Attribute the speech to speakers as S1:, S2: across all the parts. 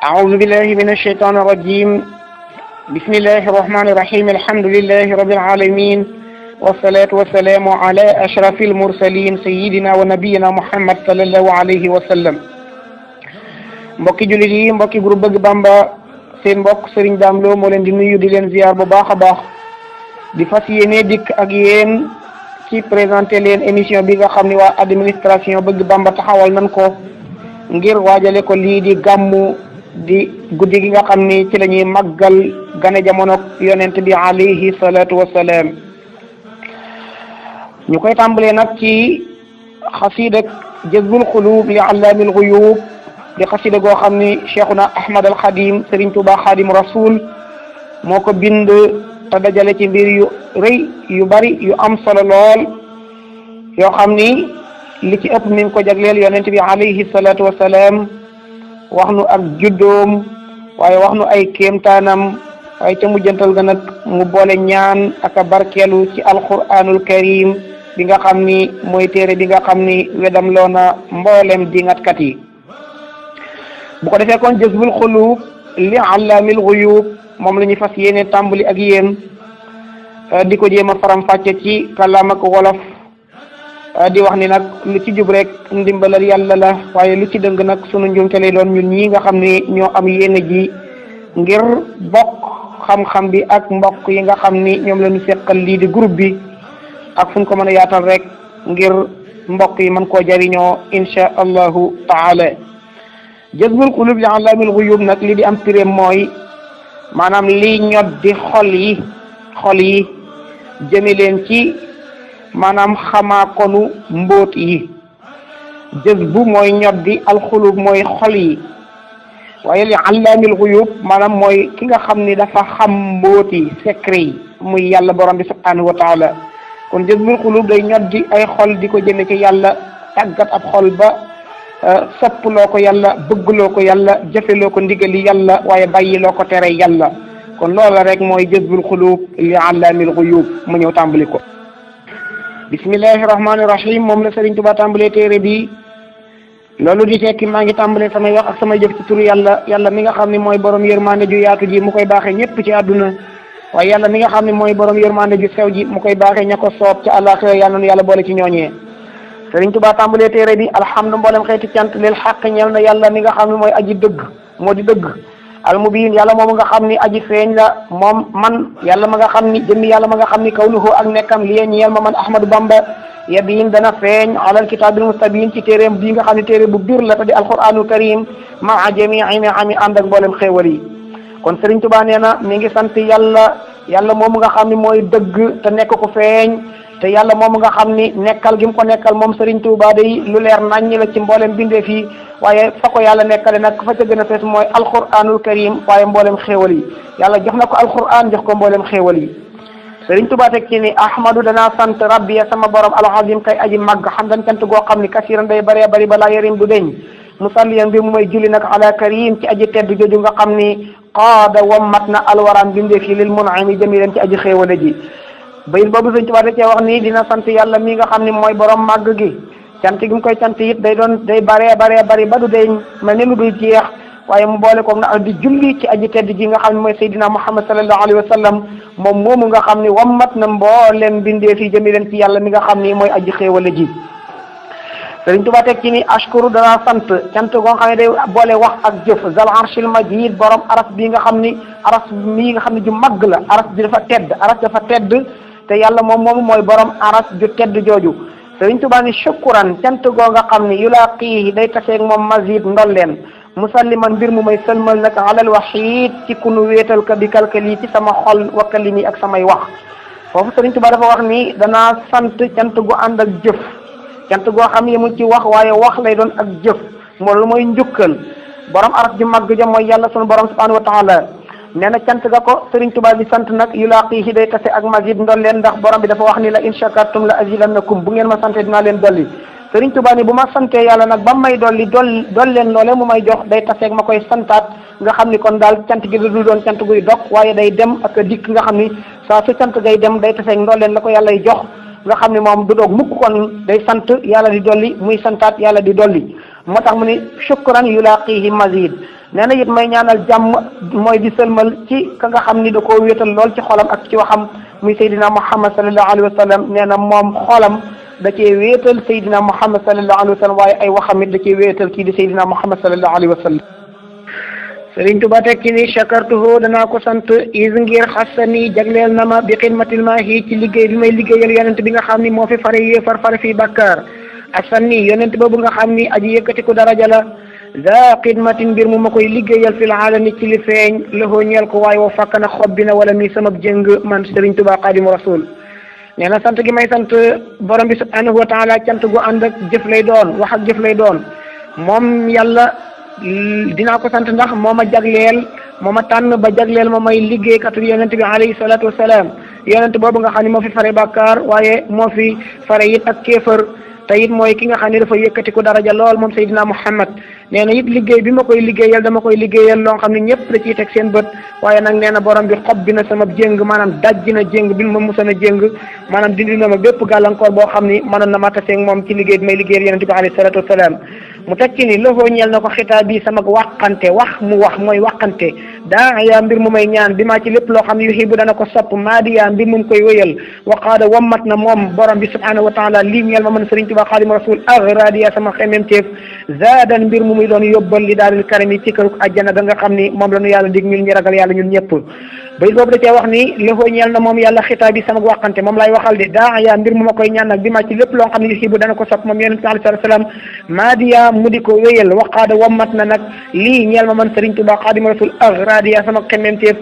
S1: أعوذ بالله من الشيطان الرجيم بسم الله الرحمن الرحيم الحمد لله رب العالمين والصلاة والسلام على أشرف المرسلين سيدنا ونبينا محمد صلى الله عليه وسلم mbokki jullit yi mbokki groupe Bëgg Bamba seen mbokk Serigne Dame Lo moo leen di nuyu di leen ziar bu baax a baax di fas yéene dikk ak yéen ci présenté leen émission bi nga xam ne waa administration Bëgg Bamba taxawal nan ko ngir waajale ko lii di gàmmu di guddi gi nga xam ni ci la ñuy màggal gane jamono yonent bi alayhi salaatu wassalaam ñu koy tàmbalee nag ci xasida jazbul xuluub li allaamil xuyuub di xasida goo xam ni cheikhuna ahmad al xadim Serigne Touba xadim rasul moo ko bind te dajale ci mbir yu rëy yu bari yu am solo lool yoo xam ni li ci ëpp mi ngi ko jagleel yonent bi alayhi salaatu wassalaam wax nu ak juddoom waaye wax nu ay kéemtaanam waaye ca mujjantal ga nag mu boole ñaan ak a barkeelu ci alquranul karim bi nga xam ni mooy téere bi nga xam ni wedam loona mboolem dingatkat yi bu ko defee kon jazbul xuluub li allaamil xuyuub moom la ñuy fas yéene tàmbali ak yéen di ko jéem a faram-fàcce ci kàllaam ak wolof di wax ni nag lu ci jub rek ndimbalal yàlla la waaye lu ci dëng nag sunu njuumte lay doon ñun ñi nga xam ni ñoo am yéene ji ngir bokk xam-xam bi ak mbokk yi nga xam ni ñoom la ñu seqal lii di groupe bi ak fu ñu ko mën a yaatal rek ngir mbokk yi mën koo jariñoo insha allahu taala jazbul qulub li allaamil ghuyub nag li di am pireem mooy maanaam liy ñod di xol yi jëme leen ci maanaam xamaa konu mbóot yi jazbu mooy ñod di alxulub mooy xol yi waaye li allaamil ghuyub maanaam mooy ki nga xam ni dafa xam mbóot yi secret yi muy yàlla borom bi subhanahu wa taala kon jazbul qulub day ñod di ay xol di ko jëme ci yàlla tàggat ab xol ba soppuloo ko yàlla bëggloo ko yàlla jëfeloo ko ndigali yàlla waaye bàyyiloo ko tere yàlla kon loola rek mooy jazbul xuluub li allaamil ghuyuub mu ñëw tàmbali ko bismillahi rahmaani rahim moom la Serigne Touba tàmbalee téere bi loolu di tekki maa ngi tàmbalee samay wax ak samay jëf ci turu yàlla mi nga xam ne mooy borom yërmande ju yaatu ji mu koy baaxee ñëpp ci àdduna waaye yàlla mi nga xam ne mooy borom yërmande ju sew ji mu koy baaxee ña ko soob ca àllaaxira yàlla nu yàlla boole ci ñooñee Sëriñ Tuubaa tàmbalee téere bi alhamdu mboolem xeeti cant lil xaq ñeel na yàlla mi nga xam ne mooy aji dëgg moo di dëgg almubiin yàlla moomu nga xam ni aji feeñ la moom man yàlla ma nga xam ni jëmmi yàlla ma nga xam ni kawnuhu ak nekkam liye ñeel ma man Ahmadu Bamba yabiin dana feeñ alal kitaabil mustabiin ci téereem bii nga xam ne téere bu bir la te di alquranul karim maa jamii ni'ami ànd ak mboolem xéewal yi kon Sëriñ Tuubaa nee na mi ngi sant yàlla moomu nga xam ni mooy dëgg te nekk ko feeñ te yàlla moom nga xam ni nekkal gi mu ko nekkal moom Serigne Touba day lu leer naññ la ci mboolem bindee fii waaye fa ko yàlla nekkale nag fa ca gën a fees mooy alquranul karim waaye mboolem xéewal yi yàlla jox na ko alquran jox ko mboolem xéewal yi Serigne Touba teg ci ni ahmadu danaa sant rabbi sama borom alazim kay aji màgg xam dan cant goo xam ni kasiran day bëree bëri balaa yarim du deñ musalliyan bi mu may julli nag ala karim ci aji tedd jooju nga xam ni qaada wammat na alwaram bindee fii lil mun'imi jëmi leen ci aji xéewale ji bayit boobu Sëriñ Tuubaa da cee wax nii dina sant yàlla mi nga xam ne mooy borom màgg gi cant gi mu koy sant it day baree bari ba du day mel ni lu dul jeex waaye mu boole koog na di julli ci aji tedd ji nga xam ne mooy Seydina Muhammad sallallahu alayhi wa sallam moom moomu nga xam ne wammat na mboolem bindee fi jëmi leen ci yàlla mi nga xam ni mooy aji xéewale ji Sëriñ Tuubaa teg ci ni ashkuru danaa sant cant goo xam ne day boole wax ak jëf zal arshil majid borom aras bi nga xam ni aras mii nga xam ne ju màgg la aras bi dafa tedd te yàlla moom mooy borom aras ju tedd jooju Sëriñ Tuubaa ni shukran cant goo nga xam ni yulaaqihi day taseeg moom mazid ndolleen musalliman mbir mu may sëlmal nag alal waxiid ci kunu wéetal ka bi kalkali ci sama xol wa kalimi ak samay wax foofu Sëriñ Tuubaa dafa wax ni danaa sant cant gu ànd ak jëf cant goo xam ne mu ci wax waaye wax lay doon ak jëf loolu mooy njukkal borom aras ju màgg ja mooy yàlla sunu borom subhanahu wa taala nee na cant ga ko Sëriñ Tuubaa bi sant nag yulaaqihi day tase ak mazid ndolleen ndax borom bi dafa wax ni la in shakartum la azidannakum bu ngeen ma sante dinaa leen dolli Sëriñ Tuubaa ni bu ma santee yàlla nag ba may dolli leen loole mu may jox day taseeg ma koy santaat nga xam ni kon daal cant gi du doon cant guy dog waaye day dem ak dikk nga xam ni saa su cant gay dem day taseeg ndolleen la ko yàllay jox nga xam ne moom du doog mukk kon day sant yàlla di dolli muy santaat yàlla di dolli moo tax mu ni shukran yulaqihi mazid nee na it may ñaanal jàmm mooy di sëlmal ci ka nga xam ni da koo wéetal lool ci xolam ak ci waxam muy Seydina Muhammad sallallahu alayhi wa sallam nee na moom xolam da cee wéetal Seydina Muhammad sallallahu alayhi wa sallam waaye ay waxam it da cee wéetal kii di Seydina Muhammad sallallahu alayhi wa sallam. Sëriñ Tuba tekki ni chakartuhu danaa ko sant is ngir xasani jagleel na ma bi xidmatil maahi ci liggéey bi may liggéeyal yonent bi nga xam ni moo fi fare yéefar fare fii bàkkaar asani yonent boobu nga xam ni aji yëkkatiku daraja la za xidmatin mbir mu ma koy liggéeyal fil alani ci li feeñ loxoo ñeel ko waaye woo fàkk na xob bi na wala mi sama jëng man Sëriñ Tuba xaadimu rasul nee na sant gi may sant borom bi subhanahu wa taala cant gu ànd ak jëf lay doon wax ak jëf lay doon moom yàlla dinaa ko sant ndax moo ma jagleel moo ma tànn ba jagleel ma may liggéeykatu yonent bi alayhi salaatu wasalaam yonent boobu nga xam ne moo fi fare bàkkaar waaye moo fi fare it ak kéefër te it mooy ki nga xam ne dafa yëkkati ko daraja lool moom Seydina Muhammad nee na it liggéey bi ma koy liggéeyal dama koy liggéeyal loo xam ne ñëpp da ciy teg seen bët waaye nag nee na borom bi xob bi na sama jéng maanaam dajji na jéng bi ma musa na jéng maanaam dindi na ma bépp gàllankoor boo xam ni mënoon na ma taseeg moom ci liggéey bi may liggéeyal yonent bi alayhi salaatu wasalaam mu tekki ni loxoo ñeel na ko xitaab bi sama wàqante wax mu wax mooy wàqante daa yaa mbir mu may ñaan bi maa ci lépp loo xam ne yuhibu dana ko sopp maadiyaa mbir mu koy wéyal waqaada wammat na moom borom bi subhanahu wa taala lii ñeel ma mën Sëriñ Tuubaa Xaadimu Rasuul agradiya sama xememteef zaadan mbir mu muy doon yóbbal li daaril karami ci këruk àjjana ga nga xam ni moom la ñu yàlla dig ñun ñi ragal yàlla ñun ñëpp bay boobu da cee wax ni loxoo ñeel na moom yàlla xitaab bi sama wàqante moom lay waxal de daa yaa mbir mu ma koy ñaan nag bi maa ci lépp loo xam ne yuhibu dana ko sopp moom yonent bi alayhi salaam maadiya mu di ko wéyal waqaada wammat na nag lii ñeel ma man Sëriñ Tuubaa Xaadimu Rasuul agradiya sama xememteef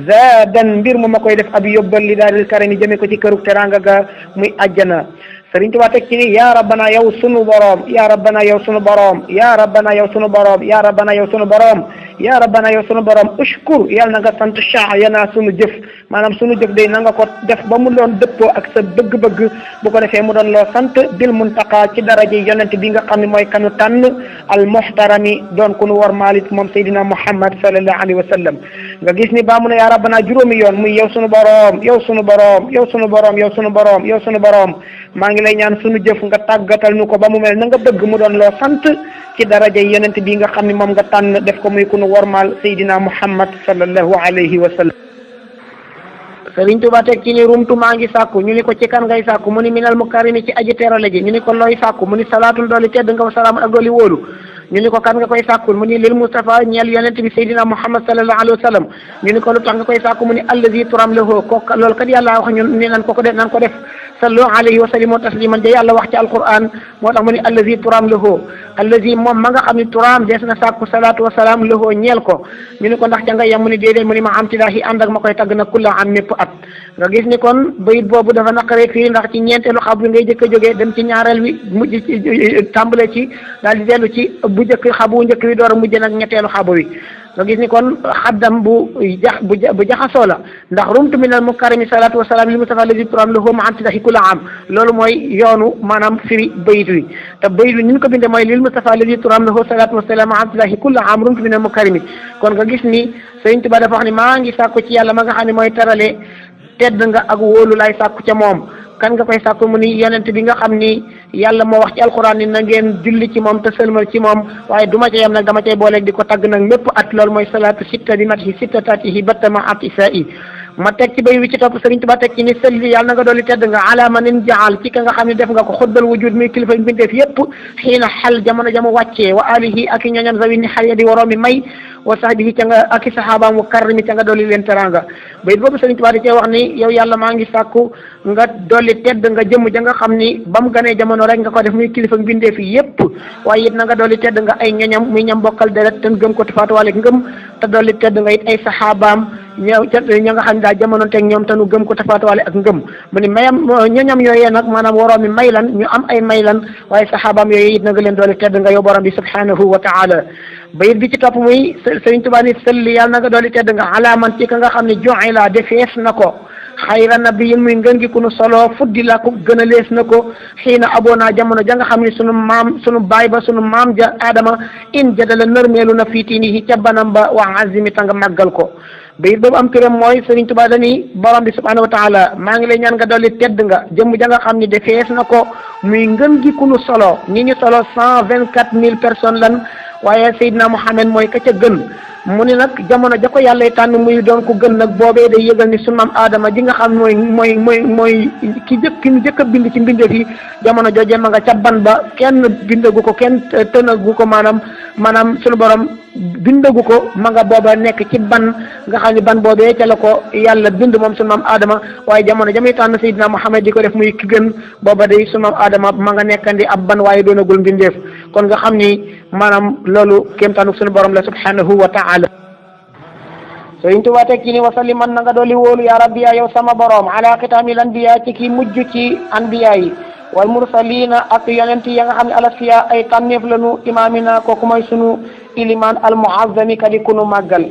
S1: zaadan mbir mu ma koy def ab yóbbal li daaril karami jëme ko ci këruk teranga ga muy àjjana Sëriñ Tuubaa teg ci ni yaa rabbana yow sunu boroom yaa rabbana yow sunu boroom yaa rabbana yow sunu boroom yaa rabbana yow sunu boroom yaa rabbana yow sunu boroom ushkur yàlla na nga sant yana sunu jëf maanaam sunu jëf day na nga ko def ba mu doon dëppoo ak sa bëgg-bëgg bu ko defee mu doon loo sant bil muntaqa ci daraja yonent bi nga xam ne mooy kanu tànn al muhtarami doon ku nu war maalit moom Seydina Muhammad sallallahu alayhi wa sallam nga gis ni baa mu ne yaa rabbana juróomi yoon muy yow sunu boroom yow sunu boroom yow sunu boroom yow sunu boroom yow sunu boroom maa ngi lay ñaan sunu jëf nga tàggatal nu ko ba mu mel na nga bëgg mu doon loo sant ci daraja yonent bi nga xam ne moom nga tànn def ko muy ku nu wormaal Seydina Muhammad sallallahu alayhi wa sallam Sëriñ Tuubaa teg ci ni rumtu maa ngi sàkku ñu ni ko ci kan ngay sàkku mu ni minal mukarrimi ci aji terale ji ñu ni ko looy sàkku mu ni salaatul dooli tedd nga wa salaam ak dooli wóolu ñu ni ko kan nga koy sàkkul mu ni lil Mustafa ñeel yonent bi Seydina Muhammad sallallahu alayhi wa sallam ñu ni ko lu tax nga koy sàkku mu ni allazi turam lahu ko loolu kat yàlla wax ñun ni nan ko def nan ko def sallu alayhi wa sallimu tasliman de yàlla wax ci alquran moo tax mu ni allazi turam lahu allazi moom ma nga xam ni turam des na sàkku salaatu wa salaam lahu ñeel ko ñu ni ko ndax ca nga yem mu ni déedéet mu ni ma am tilaahi ànd ak ma koy tagg na kulla am mépp at nga gis ni kon bayit boobu dafa naqaree fii ndax ci ñeenteelu xab bi ngay jëkk a jógee dem ci ñaareel wi mujj ci tàmbale ci daal di dellu ci bu njëkk xabu njëkk wi door a mujj nag ñetteelu xabu wi nga gis ni kon xaddam bu jaxasoo la ndax rumtu minal mukarrami salaatu wa salaam li Mustafa allazi turam lahu ma antidahi kulla am loolu mooy yoonu maanaam firi bayit wi te bayit wi ni ñu ko bindee mooy lil Mustafa allazi turam lahu salaatu wa salaam ma antidahi kulla am rumtu minal mukarrami kon nga gis ni Sëriñ Tuubaa dafa wax ni maa ngi sàkku ci yàlla ma nga xam ne mooy terale tedd nga ak wóolu lay sàkku ca moom kan nga koy sàkku mu ni yonent bi nga xam ni yàlla moo wax ci alquran ni na ngeen julli ci moom te sëlmal ci moom waaye du ma ca yem nag dama cay booleeg di ko tagg nag mépp at loolu mooy salaatu sitta bi matihi sitta tatihi battama at isaa ma teg ci bay wi ci topp Sëriñ Tuubaa teg ci ni sëlli yàlla na nga dolli tedd nga ala manin jaal ci ka nga xam ne def nga ko xutbal wujud muy kilifa mbindeef yépp xiina xal jamono jamu wàccee wa alihi ak i ñoñam zawi ni xal ya di waroomi may wa sahbihi ca nga ak i saxaabaam wa karrimi ca nga dolli leen teranga bayit boobu Sëriñ Tuubaa di cee wax ni yow yàlla maa ngi sàkku nga dolli tedd nga jëmm ja nga xam ni ba mu ganee jamono rek nga ko def muy kilifa mbindeef yépp waaye it na nga dolli tedd nga ay ñoñam muy ñam bokkal deret te gëm ko te faatuwaale ngëm te dolli tedd nga it ay saxaabaam ña nga xam ne daal jamono teg ñoom te nu gëm ko tafaatuwaale ak ngëm mu ni mayam ñoñam yooyee nag maanaam waroom mi may lan ñu am ay may lan waaye saxaabaam yooyu it na nga leen doole tedd nga yow borom bi subhanahu wa taala bayit bi ci topp muy Sëriñ Tuubaa ni sëlli yàlla na nga doole tedd nga alaaman ci ka nga xam ne joxila defees na ko xayra nabiyin muy ngën gi ku nu solo fuddi la ko gën a lees na ko xiina aboona jamono ja nga xam ne sunu baay ba sunu maam ja Adama in jadala nërmeelu na fiitinihi ca banam ba wa azimi ta nga màggal ko bayit boobu am turam mooy Sëriñ Tuubaa dani borom bi subhanahu wa taala maa ngi lay ñaan nga dolli tedd nga jëmm ja nga xam ne defees na ko muy ngën gi ku nu solo ñi ñu solo 124 000 personnes lan waaye Seydina Muhammad mooy ka ca gën. mu ni nag jamono ja ko yàlla tànn muy doon ko gën nag boobee day yëgal ni sunu maam Adama ji nga xam mooy ki ñu jëkk a bind ci mbindeef yi jamono jooje ma nga ca ban ba kenn bindagu ko kenn tënagu ko maanaam sunu borom bindagu ko ma nga booba nekk ci ban nga xam ne ban boobee ca la ko yàlla bind moom sunu maam Adama waaye jamono ja muy tànn Seydina Muhammad di ko def muy ki gën booba day sunu maam Adama ma nga nekkandi ab ban waaye doonagul mbindeef kon nga xam ni maanaam loolu kéemtaanu sunu borom la subhanahu wa taala. Sëriñ Tuubaa teg ci ni wasalli man na nga dolli wóolu yaa rabbi yaa yow sama borom ala xitaamil anbiya ci ki mujj ci anbiya yi wal mursalina ak yonent ya nga xam ne alasfiya ay tànneef lanu imaamina kooku mooy sunu iliman al muazzami kadi kunu màggal.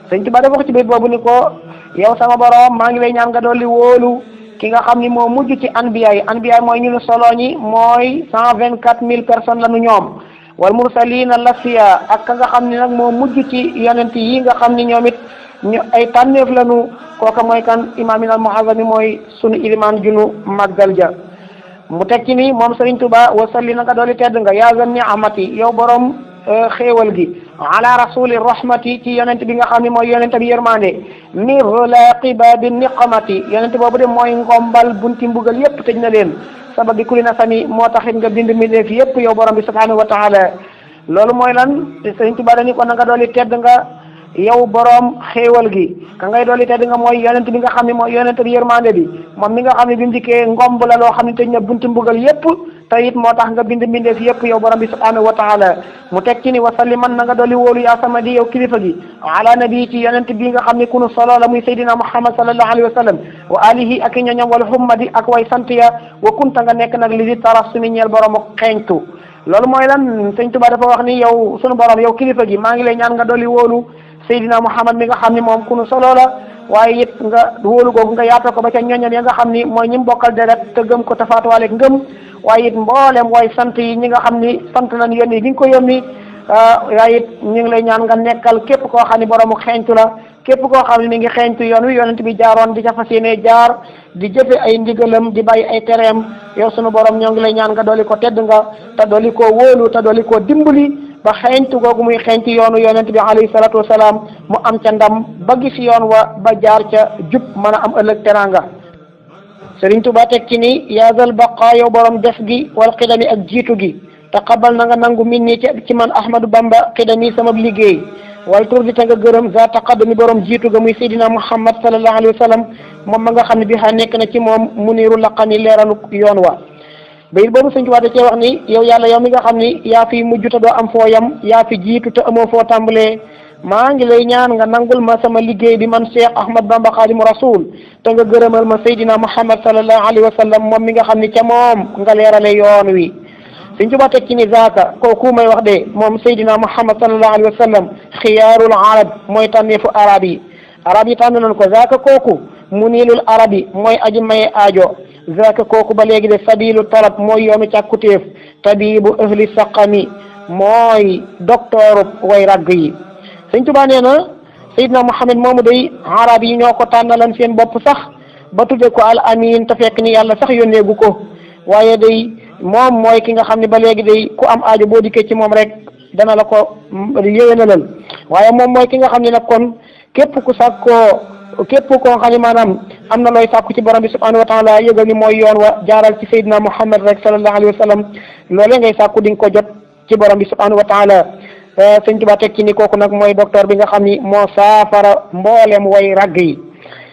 S1: Sëriñ Tuubaa dafa wax ci biir boobu ni ko yow sama borom maa ngi lay ñaan nga dolli wóolu ki nga xam ni moo mujj ci anbiya yi mooy ñu solo ñi mooy 124,000 personnes lanu ñoom. wal mursalina lasfiya ak ka nga xam ne nag moo mujj ci yonent yi nga xam ni ñoom it ñu ay tànneef lañu kooka mooy kan imaamin al muazzami mooy sunu ilimaan junu màggal ja mu teg ci ni moom Sëriñ Tuubaa wasalli na nga dooli tedd nga yaa zan ni'amati yow borom xéewal gi ala rasuli rahmati ci yonent bi nga xam ne mooy yonent bi yërmande mirlaqi babi niqamati yonent boobu de mooy ngombal bunti mbugal yépp tëj na leen sababi kulli na sami moo taxit nga bind mbindeef yépp yow borom bi subhanahu wa taala loolu mooy lan Sëriñ Tuubaa dañu ko na nga dooli tedd nga yow borom xéewal gi ka ngay dooli tedd nga mooy yonent bi nga xam ne mooy yonent bi yërmande bi moom mi nga xam ne bi mu dikkee ngomb la loo xam ne tëj na bunti mbugal yépp te it moo tax nga bind mbindeef yépp yow borom bi subhanahu wa taala mu teg ci ni wasalli man na nga dolli wóolu yaa sama di yow kilifa gi ala nabi ci yonent bi nga xam ne kunu solo la muy Seydina Muhammad sallallahu alayhi wa sallam wa alihi ak i ñoñam wal hummadi ak way sant ya wa kunta nga nekk nag li di tarassumi ñeel borom ak xeeñtu loolu mooy lan Sëñ Tuubaa dafa wax ni yow sunu borom yow kilifa gi maa ngi lay ñaan nga dolli wóolu Seydina Muhammad mi nga xam ni moom kunu solo la waaye it nga wóolu googu nga yaatal ko ba ca ñoñam ya nga xam ni mooy ñi bokkal deret te gëm ko te faatuwaaleeg ngëm waaye it mboolem way sant yi ñi nga xam ni sant nañ yónni gi nga ko yónni waaye it ñu ngi lay ñaan nga nekkal képp koo xam ni boroomu xeeñtu la képp koo xam ne mi ngi xeeñtu yoon wi yonent bi jaaroon di ca fas yéene jaar di jëfe ay ndigalam di bàyyi ay tereem yow sunu borom ñoo ngi lay ñaan nga dolli ko tedd nga te dolli koo wóolu te dolli koo dimbali ba xeeñtu googu muy xeeñtu yoonu yonent bi alayhi salatu wasalaam mu am ca ndam ba gis yoon wa ba jaar ca jub mën a am ëllëg teranga Sëriñ Tuubaa teg ci ni yaazal baqa yow borom def gi wal xidami ak jiitu gi taqabbal na nga nangu min nii ci man Ahmadou Bamba xidami sama liggéey wal turdi te nga gërëm za taqaddumi borom jiitu ga muy Seydina Muhammad sallallahu alayhi wa sallam moom ma nga xam ne bi xa nekk na ci moom muniiru laqani leeralu yoon wa bayit boobu Sëriñ Tuubaa da cee wax ni yow yàlla yow mi nga xam ni yaa fi mujj te doo am foo yam yaa fi jiitu te amoo foo tàmbalee maa ngi lay ñaan nga nangul ma sama liggéey bi man Cheikh Ahmad Bamba Xaadimu Rasul te nga gërëmal ma Seydina Muhammad sallallahu alayhi wa sallam moom mi nga xam ni ca moom nga leerale yoon wi Sëriñ Tuubaa teg ci ni zaaka kooku may wax de moom Seydina Muhammad sallallahu alayhi wa sallam xiyaarul arab mooy tànneefu arab yi tànn nañ ko zaaka kooku muniilul arab yi mooy aji maye aajo zaaka kooku ba léegi de sabilu talab mooy yoonu càkkutéef tabibu ahli saqami mooy docteur way ragg yi Sëriñ Tuubaa nee na Seydina Muhammad moomu day arab yi ñoo ko tànnalan seen bopp sax ba tudde ko al amin te fekk ni yàlla sax yónneegu ko waaye day moom mooy ki nga xam ne ba léegi day ku am aajo boo dikkee ci moom rek dana la ko yéwénalal waaye moom mooy ki nga xam ne nag kon képp koo xam ne maanaam am na looy sàkku ci borom bi subhanahu wa taala yëgal ni mooy yoon wa jaaral ci Seydina Muhammad rek sallallahu alayhi wa sallam loolee ngay sàkku di nga ko jot ci borom bi subhanahu wa taala Sëriñ Tuubaa teg ci ni kooku nag mooy docteur bi nga xam ni moo saafara mboolem way ragg yi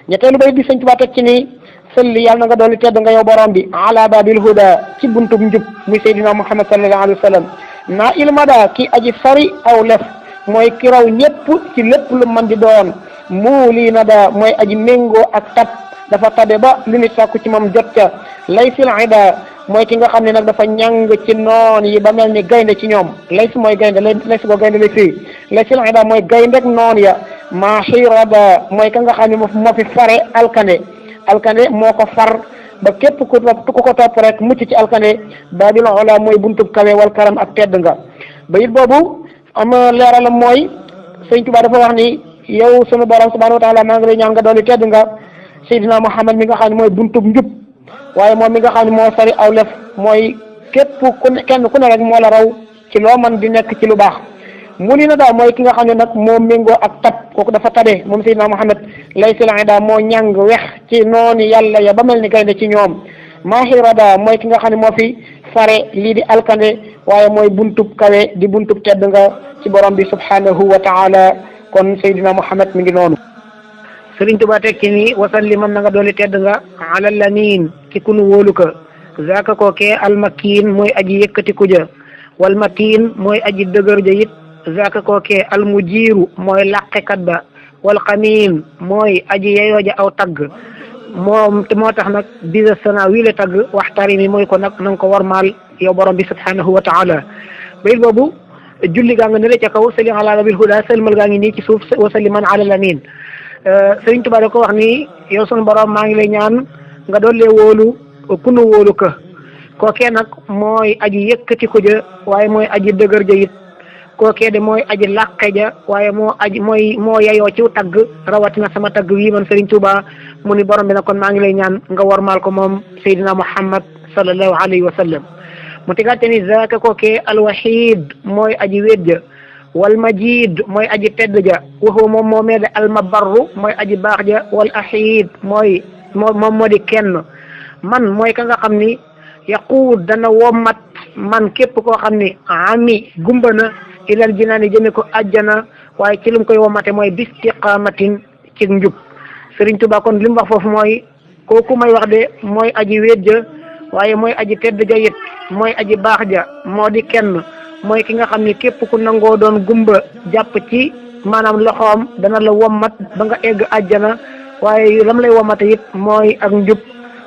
S1: ñetteelu bay bi Sëriñ Tuubaa teg ci ni sëlli yàlla na nga dolli tedd nga yow borom bi ala babil huda ci buntub njub muy Seydina Muhammad sallallahu alayhi wa sallam naa ilmada ki aji sari aw lef mooy ki raw ñëpp ci lépp lu man di doon muuli nada mooy aji méngoo ak tab dafa tabe ba lu nit sàkku ci moom jot ca laysil ida mooy ki nga xam ne nag dafa ñàng ci noon yi ba mel ni gaynde ci ñoom lays mooy gaynde lays boo gaynde lay fii laysil ida mooy gayndek noon ya maa xirada mooy ka nga xam ne moo fi fare alkande moo ko far ba képp ku ko topp rek mucc ci alkande babil ola mooy buntub kawe wal karam ak tedd nga bayit boobu am leeralam mooy Sëriñ Tuubaa dafa wax ni yow sunu borom subhanahu wa taala maa ngi lay ñaan nga dooli tedd nga Seydina Muhammad mi nga xam ne mooy buntub njub waaye moom mi nga xam ne moo sari aw lef mooy képp kenn ku ne rek moo la raw ci loo man di nekk ci lu baax mu ni na daa mooy ki nga xam ne nag moo méngoo ak tab kooku dafa tabe moom Seydina Muhammad laysil ida moo ñàng wex ci noonu yàlla ya ba mel ni gaynde ci ñoom mahirada mooy ki nga xam ne moo fi fare lii di alkande waaye mooy buntub kawe di buntub tedd nga ci borom bi subhanahu wa taala kon Seydina Muhammad mi ngi noonu. Sëriñ Tuba tekki ni wasalliman na nga dooli tedd nga ala lamin ki kunu wóolu ka zaaka kookee almakin mooy aji yëkkatiku ja wal matin mooy aji dëgër ja it zaaka kookee almujiiru mooy làqekat ba wal xamiin mooy aji yeyoo ja aw tagg moom moo tax nag bisa sana wile tagg waxtari mi mooy ko nag na nga ko warmaal yow borom bi subhanahu wa taala bayit boobu julli gaa nga ne ca kaw sali ala nabil huda sëlmal gaa ngi nii ci suuf wasalliman ala lamin Sëriñ Tuubaa da ko wax ni yow sunu borom maa ngi lay ñaan nga doole wóolu kunu wóolu ka kookee nag mooy aji yëkkati ko ja waaye mooy aji dëgër ja it kookee de mooy aji làqe ja waaye moo yayoo ci tagg rawatina sama tagg wii man Sëriñ Tuubaa mu ni borom bi nag kon maa ngi lay ñaan nga warmaal ko moom Seydina Muhammad sallallahu alayhi wa sallam mu tegaate ni zaaka kookee alwahid mooy aji wéet ja wal majid mooy aji tedd ja waxu moom moo mee de almabarru mooy aji baax ja wal ahid moom moo di kenn man mooy ka nga xam ni yaquud dana wommat man képp koo xam ni ami gumba na ilal jinaani jëme ko ajjana waaye ci lim koy wommate mooy bistiqamatin ci njub Sëriñ Tuubaa kon li mu wax foofu mooy kooku may wax de mooy aji wéet ja waaye mooy aji tedd ja it mooy aji baax ja moo di kenn mooy ki nga xam ni képp ku nangoo doon gumba jàpp ci maanaam loxoom dana la wommat ba nga egg àjjana waaye lam lay wommate it mooy ak njub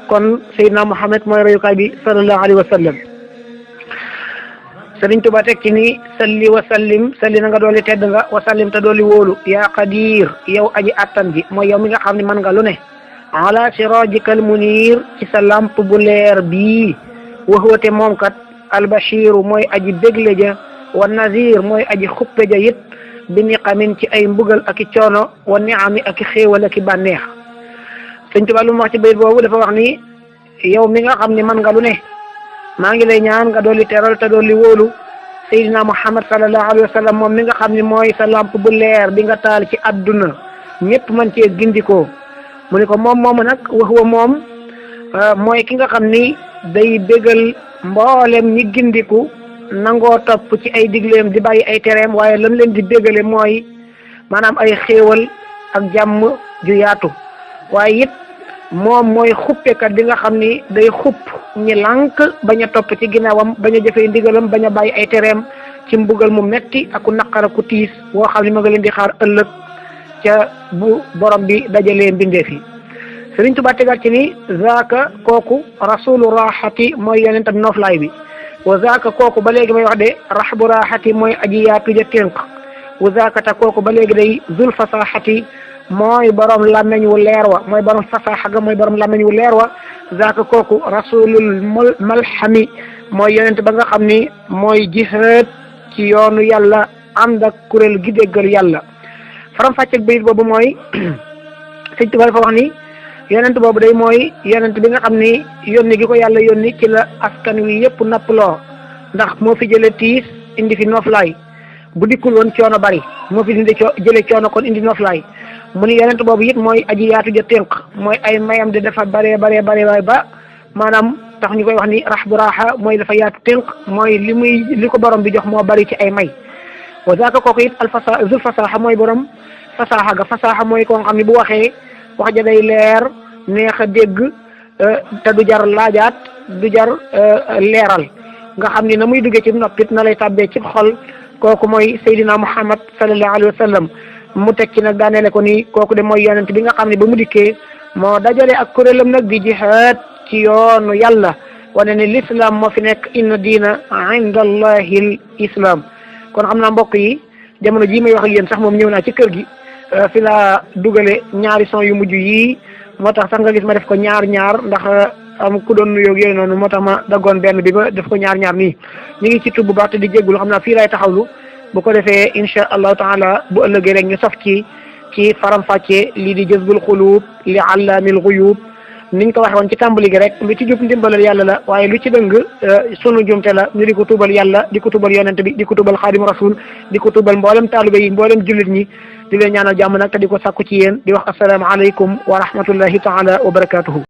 S1: kon Seydina Muhammad mooy royukaay bi sallallahu alayhi wa sallam Sëriñ Tuubaa teg ci ni salli wa sallim salli na nga dooli tedd nga wa sallim te dooli wóolu yaa qadir yow aji attan ji mooy yow mi nga xam ne mën nga lu ne ala sirajikal munir ci sa lamp bu leer bii waxwate moom kat albashiru mooy aji bégle ja wa nazir mooy aji xuppe ja it bi niqamin ci ay mbugal ak i coono wa niami ak i xéewal ak i bànneex Sëñ Tuubaa lu mu wax ci bayit boobu dafa wax ni yow mi nga xam ne man nga lu ne maa ngi lay ñaan nga dooli teral te dooli wóolu Seydina Muhammad sallallahu alayhi wa sallam moom mi nga xam ne mooy sa lamp bu leer bi nga taal ci adduna ñëpp man cee gindikoo mu ne ko moom moomu nag wax wa moom mooy ki nga xam ni day bégal mboolem ñi gindiku nangoo topp ci ay digleem di bàyyi ay tereem waaye lam leen di bégale mooy maanaam ay xéewal ak jàmm ju yaatu waaye it moom mooy xuppekat bi nga xam ni day xupp ñi lànk bañ a topp ci ginnaawam bañ a jëfee ndigalam bañ a bàyyi ay tereem ci mbugal mu metti ak ku naqar ak ku tiis woo xam ni ma nga leen di xaar ëllëg ca bu borom bi dajalee mbindeef yi Sëriñ Tuubaa tegaat ci ni zaaka kooku rasulu raxati mooy yonentam noflaay bi wa zaaka kooku ba léegi may wax de raxbu raxati mooy aji yaatu ja tënk wa zaaka ta kooku ba léegi day zul fasaxati mooy borom làmmeñ wu leer wa mooy borom fasaxa ga mooy borom làmmeñ wu leer wa zaaka kooku rasulul malxami mooy yonent ba nga xam ni mooy jihaad ci yoonu yàlla ànd ak kuréel gi déggal yàlla faram fàcceeg bayit boobu mooy Sëriñ Tuubaa dafa wax ni yonent boobu day mooy yonent bi nga xam ni yónni gi ko yàlla yónni ci la askan wi yëpp nappaloo ndax moo fi jële tiis indi fi noflaay bu dikkul woon coono bari moo fi jële coono kon indi noflaay mu ni yonent boobu it mooy aji yaatu ja tënk mooy ay mayam de dafa bare ba maanaam tax ñu koy wax ni rax bu raaxa mooy dafa yaatu tënk mooy li ko borom bi jox moo bari ci ay may wa zaaka kooku it zul fasaxa mooy borom fasaxa ga fasaxa mooy koo xam ne bu waxee wax ja day leer neex a dégg te du jar laajaat du jar leeral nga xam ni na muy duggee ci noppit na lay tàbbee ci xol kooku mooy Seydina Muhammad sallallahu alayhi wa sallam mu teg ci nag daaneele ko ni kooku de mooy yonent bi nga xam ne ba mu dikkee moo dajale ak kuréelam nag di jihaad ci yoonu yàlla wane ne l'islam moo fi nekk inna diina inda allahi l islam kon xam naa mbokk yi jamono jii may wax ak yéen sax moom ñëw naa ci kër gi fi laa dugale ñaari son yu mujj yii moo tax sax nga gis ma def ko ñaar ndax am ku doon nuyoo yooyu noonu moo tax ma daggoon benn bi ba def ko ñaar nii ñu ngi ci tub bu baax te di jéggulu xam naa fii lay taxawlu bu ko defee insha allahu taala bu ëllëgee rek ñu saf ci faram-fàccee lii di jazbul xuluub li allaamil xuyuub niñ ko waxe woon ci tàmbali gi rek lu ci jub ndimbalal yàlla la waaye lu ci dëng sunu jumte la ñu di ko tuubal yàlla di ko tuubal yonent bi di ko tuubal xaadimu rasul di ko tuubal mboolem taalibe yi mboolem jullit ñi di leen ñaanal jàmm nag te di ko sàkku ci yéen di wax assalaamu aleykum wa rahmatullahi taala wa barakatuhu